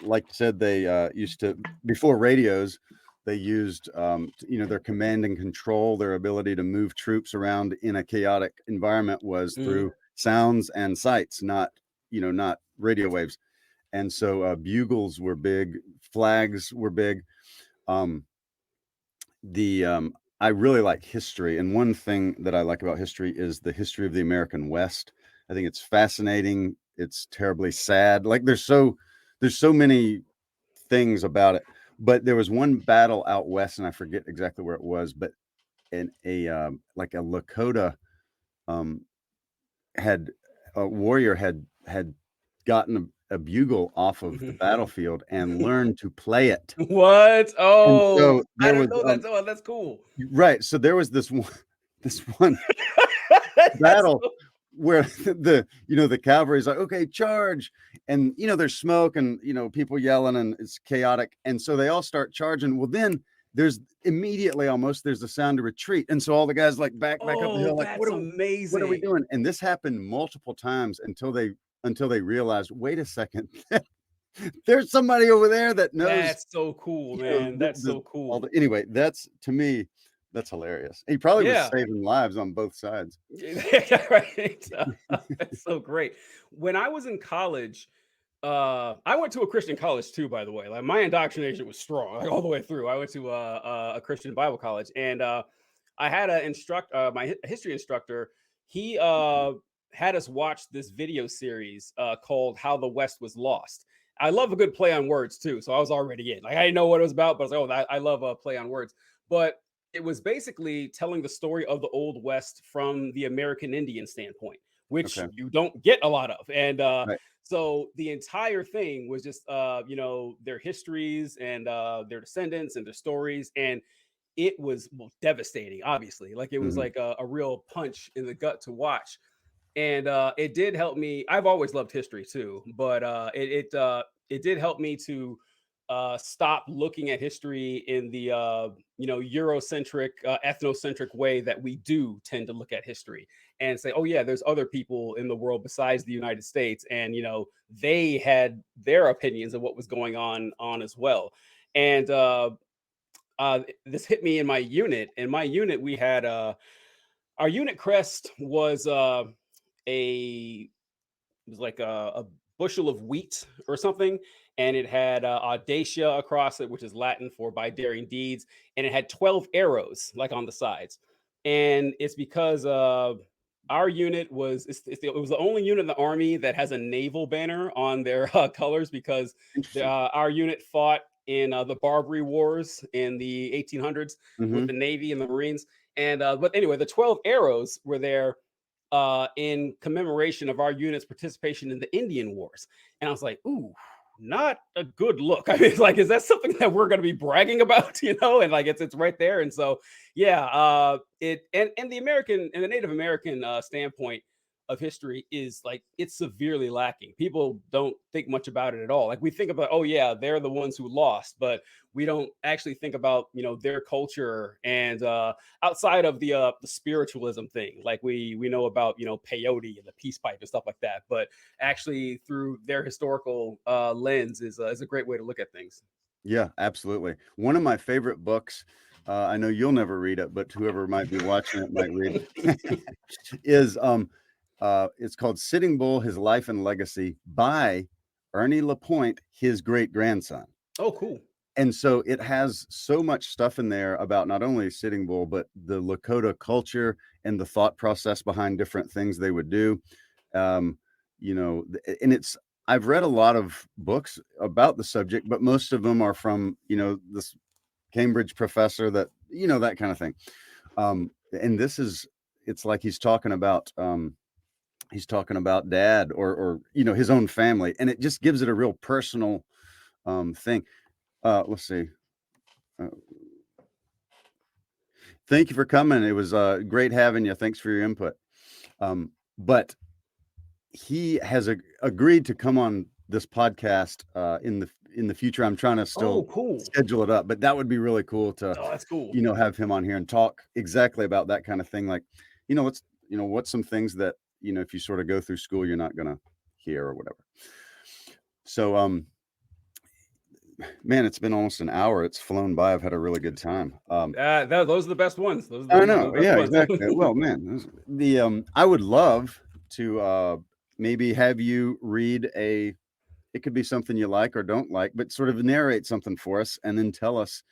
like you said, they used to, before radios, they used their command and control, their ability to move troops around in a chaotic environment was through sounds and sights, not radio waves. And so bugles were big, flags were big. I really like history, and one thing that I like about history is the history of the American West. I think it's fascinating. It's terribly sad. Like, there's so many things about it. But there was one battle out west, and I forget exactly where it was, but a Lakota had a warrior had gotten a bugle off of the battlefield and learned to play it. What? Oh, so I don't know. That's cool. Right. So there was this one battle where the cavalry's like, okay, charge. And, there's smoke and, people yelling, and it's chaotic. And so they all start charging. Well, then there's immediately there's the sound to retreat. And so all the guys like back up the hill, like, that's amazing. What are we doing? And this happened multiple times until they realized, wait a second, there's somebody over there that knows. That's so cool, man. That's so cool. Anyway, that's, to me, that's hilarious. He probably was saving lives on both sides. Right. That's so great. When I was in college, I went to a Christian college too, by the way. Like, my indoctrination was strong, like, all the way through. I went to a Christian Bible college, and I had my history instructor. He had us watch this video series called "How the West Was Lost." I love a good play on words too, so I was already in. Like, I didn't know what it was about, but I was like, I love a play on words. But it was basically telling the story of the Old West from the American Indian standpoint, which you don't get a lot of. And so the entire thing was just, their histories and their descendants and their stories. And it was devastating, obviously. Like, it was like a real punch in the gut to watch. And it did help me. I've always loved history too, but it did help me to stop looking at history in the Eurocentric, ethnocentric way that we do tend to look at history. and say, oh yeah, there's other people in the world besides the United States, and they had their opinions of what was going on as well. And this hit me in my unit. In my unit, we had our unit crest was a it was like a bushel of wheat or something, and it had audacia across it, which is Latin for by daring deeds, and it had 12 arrows like on the sides. And it's because our unit was it was the only unit in the army that has a naval banner on their colors, because Interesting. our unit fought in the Barbary Wars in the 1800s with the Navy and the Marines. And but anyway, the 12 arrows were there in commemoration of our unit's participation in the Indian Wars. And I was like, ooh, not a good look. I mean, it's like, is that something that we're going to be bragging about, And like, it's right there. And so, yeah, it and the American and the Native American standpoint of history is like, it's severely lacking. People don't think much about it at all. Like, we think about, oh yeah, they're the ones who lost, but we don't actually think about their culture, and outside of the spiritualism thing, like we know about peyote and the peace pipe and stuff like that, but actually through their historical lens is a great way to look at things. Yeah, absolutely. One of my favorite books, I know you'll never read it, but whoever might be watching it might read it, is it's called Sitting Bull: His Life and Legacy by Ernie Lapointe, his great grandson. Oh, cool. And so it has so much stuff in there about not only Sitting Bull, but the Lakota culture and the thought process behind different things they would do. And I've read a lot of books about the subject, but most of them are from, this Cambridge professor that, that kind of thing. And it's like he's talking about dad or his own family, and it just gives it a real personal thing. Let's see. Thank you for coming. It was great having you. Thanks for your input. But he has agreed to come on this podcast in the future. I'm trying to still cool. schedule it up, but that would be really cool to that's cool. Have him on here and talk exactly about that kind of thing. Like, what's some things that if you sort of go through school, you're not gonna hear or whatever. So man, it's been almost an hour. It's flown by. I've had a really good time. Those are the best ones. I know. Yeah, exactly. Well, man, I would love to maybe have you read it could be something you like or don't like, but sort of narrate something for us and then tell us,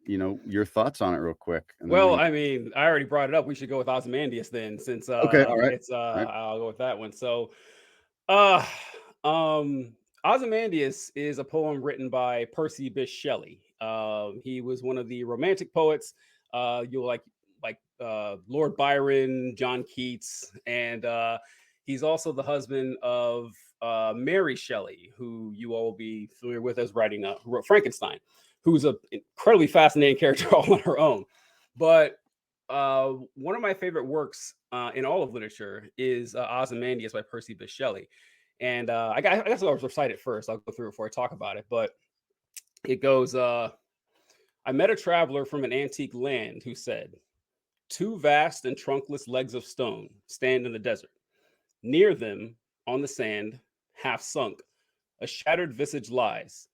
your thoughts on it real quick. Well, I mean, I already brought it up. We should go with Ozymandias then, since okay, all right. It's I'll go with that one. So, Ozymandias is a poem written by Percy Bysshe Shelley. He was one of the Romantic poets. You'll like Lord Byron, John Keats, and he's also the husband of Mary Shelley, who you all will be familiar with as who wrote Frankenstein, who's an incredibly fascinating character all on her own. But one of my favorite works in all of literature is Ozymandias by Percy Bysshe Shelley. And I guess I'll recite it first. I'll go through it before I talk about it. But it goes, I met a traveler from an antique land who said, 2 vast and trunkless legs of stone stand in the desert. Near them, on the sand, half sunk, a shattered visage lies,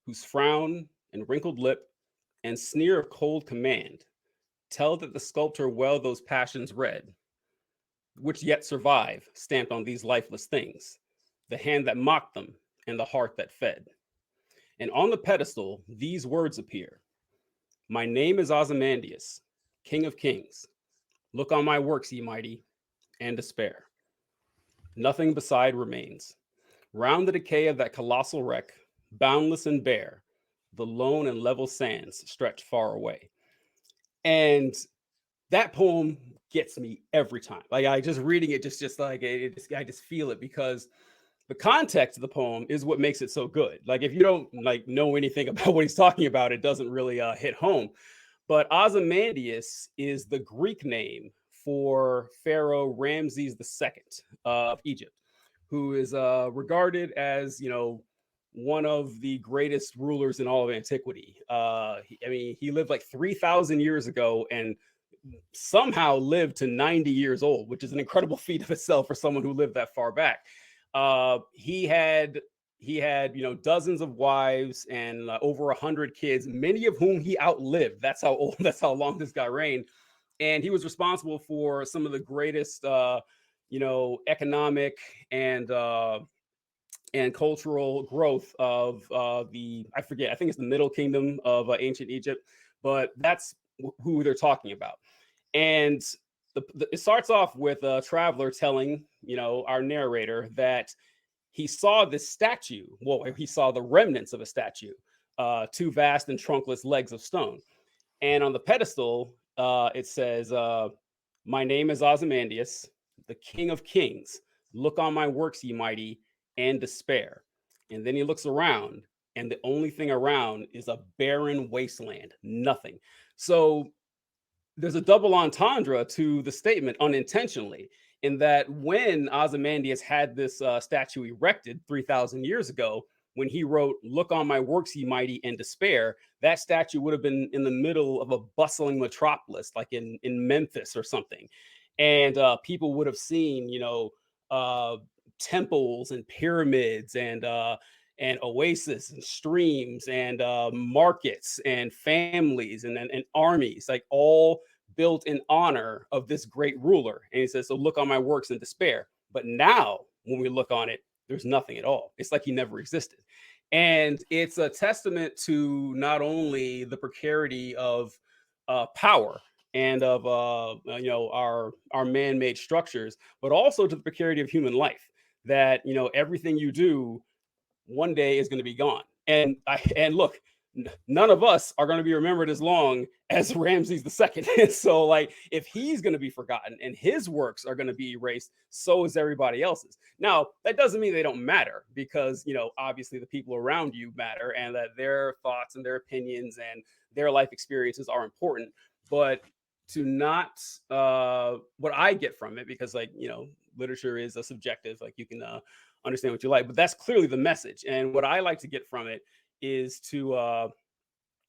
whose frown and wrinkled lip and sneer of cold command tell that the sculptor well those passions read, which yet survive, stamped on these lifeless things, the hand that mocked them and the heart that fed. And on the pedestal, these words appear: my name is Ozymandias, King of Kings. Look on my works, ye mighty, and despair. Nothing beside remains. Round the decay of that colossal wreck, boundless and bare, the lone and level sands stretch far away. And that poem gets me every time. Like, I just reading it, just like I just feel it, because the context of the poem is what makes it so good. Like, if you don't know anything about what he's talking about, it doesn't really hit home. But Ozymandias is the Greek name for Pharaoh Ramses II of Egypt, who is regarded as, one of the greatest rulers in all of antiquity. He lived like 3,000 years ago, and somehow lived to 90 years old, which is an incredible feat of itself for someone who lived that far back. He had dozens of wives and over 100 kids, many of whom he outlived. That's how old. That's how long this guy reigned, and he was responsible for some of the greatest, economic and cultural growth of I forget. I think it's the Middle Kingdom of ancient Egypt, but that's who they're talking about. And it starts off with a traveler telling, our narrator that he saw this statue. Well, he saw the remnants of a statue, two vast and trunkless legs of stone. And on the pedestal, it says, "My name is Ozymandias, the King of Kings. Look on my works, ye mighty, and despair." And then he looks around, and the only thing around is a barren wasteland, nothing. So there's a double entendre to the statement unintentionally, in that when Ozymandias had this statue erected 3,000 years ago, when he wrote, "Look on my works, ye mighty, and despair," that statue would have been in the middle of a bustling metropolis, like in Memphis or something. And people would have seen, temples and pyramids and oasis and streams and markets and families and armies, like all built in honor of this great ruler. And he says, "So look on my works in despair." But now when we look on it, there's nothing at all. It's like he never existed. And it's a testament to not only the precarity of power and of our man-made structures, but also to the precarity of human life. That everything you do one day is going to be gone. And look, none of us are going to be remembered as long as Ramses II. So, like, if he's going to be forgotten and his works are going to be erased, so is everybody else's. Now, that doesn't mean they don't matter, because obviously the people around you matter, and that their thoughts and their opinions and their life experiences are important. But to not what I get from it, because literature is a subjective, like you can understand what you like, but that's clearly the message. And what I like to get from it is to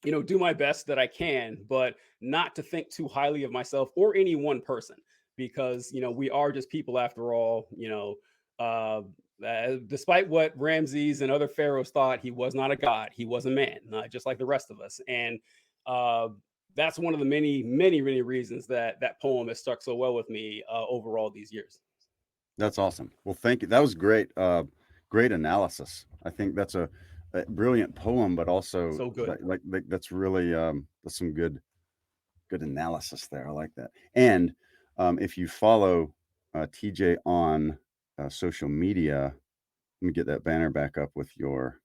do my best that I can, but not to think too highly of myself or any one person, because we are just people after all. Despite what Ramses and other pharaohs thought, he was not a god. He was a man, just like the rest of us. And that's one of the many, many, many reasons that poem has stuck so well with me over all these years. That's awesome. Well, thank you. That was great. Great analysis. I think that's a brilliant poem, but also so good. Like that's really that's some good analysis there. I like that. And if you follow TJ on social media, let me get that banner back up with your.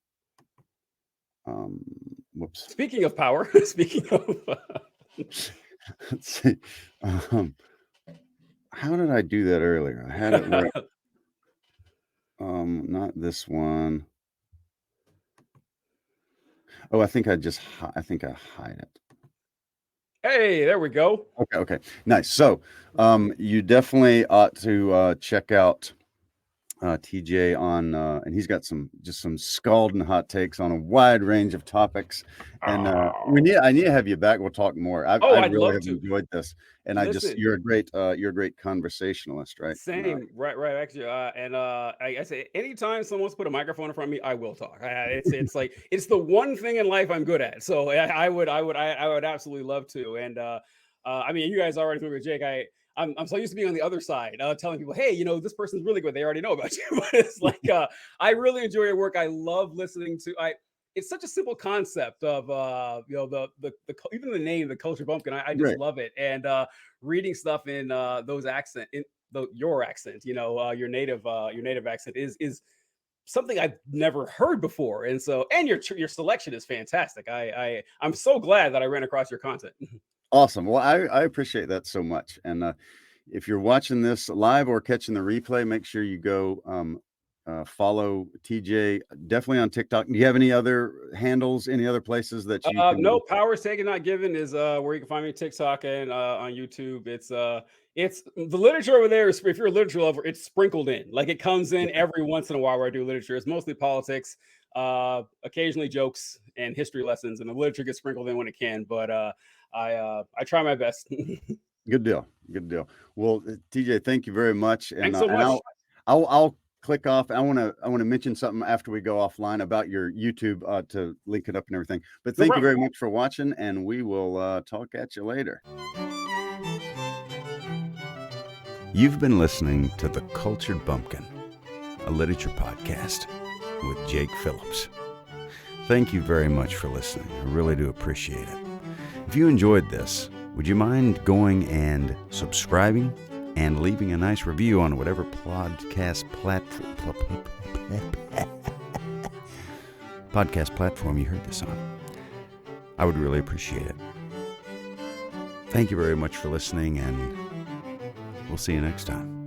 Whoops. Speaking of power, speaking of. Let's see. How did I do that earlier? I had it right. Not this one. Oh, I think I hide it. Hey, there we go. Okay, nice. So, you definitely ought to check out TJ on, and he's got some scalding hot takes on a wide range of topics. And I need to have you back. We'll talk more. I really have enjoyed this, and you're a great conversationalist, right? Same, right. Actually, I say anytime someone's put a microphone in front of me, I will talk. It's like it's the one thing in life I'm good at. So I would absolutely love to. And I mean, you guys already know with Jake. I'm so used to being on the other side, telling people, hey, this person's really good. They already know about you. But it's like, I really enjoy your work. I love listening to, it's such a simple concept of, even the name, the Culture Bumpkin. I just love it. And reading stuff in those accent, your accent, your native accent is something I've never heard before. And so, and your selection is fantastic. I'm so glad that I ran across your content. Awesome. Well, I appreciate that so much. And if you're watching this live or catching the replay, make sure you go follow TJ, definitely on TikTok. Do you have any other handles, any other places that you can... No, Powers Taken Not Given is where you can find me, TikTok and on YouTube. It's the literature over there is, if you're a literature lover, it's sprinkled in. Like, it comes in every once in a while where I do literature. It's mostly politics, occasionally jokes and history lessons, and the literature gets sprinkled in when it can, but I try my best. Good deal. Good deal. Well, TJ, thank you very much. Thanks so much. I'll click off. I want to mention something after we go offline about your YouTube to link it up and everything. But No thank you problem. very much for watching, and we will talk at you later. You've been listening to The Cultured Bumpkin, a literature podcast with Jake Phillips. Thank you very much for listening. I really do appreciate it. If you enjoyed this, would you mind going and subscribing and leaving a nice review on whatever podcast platform you heard this on? I would really appreciate it. Thank you very much for listening, and we'll see you next time.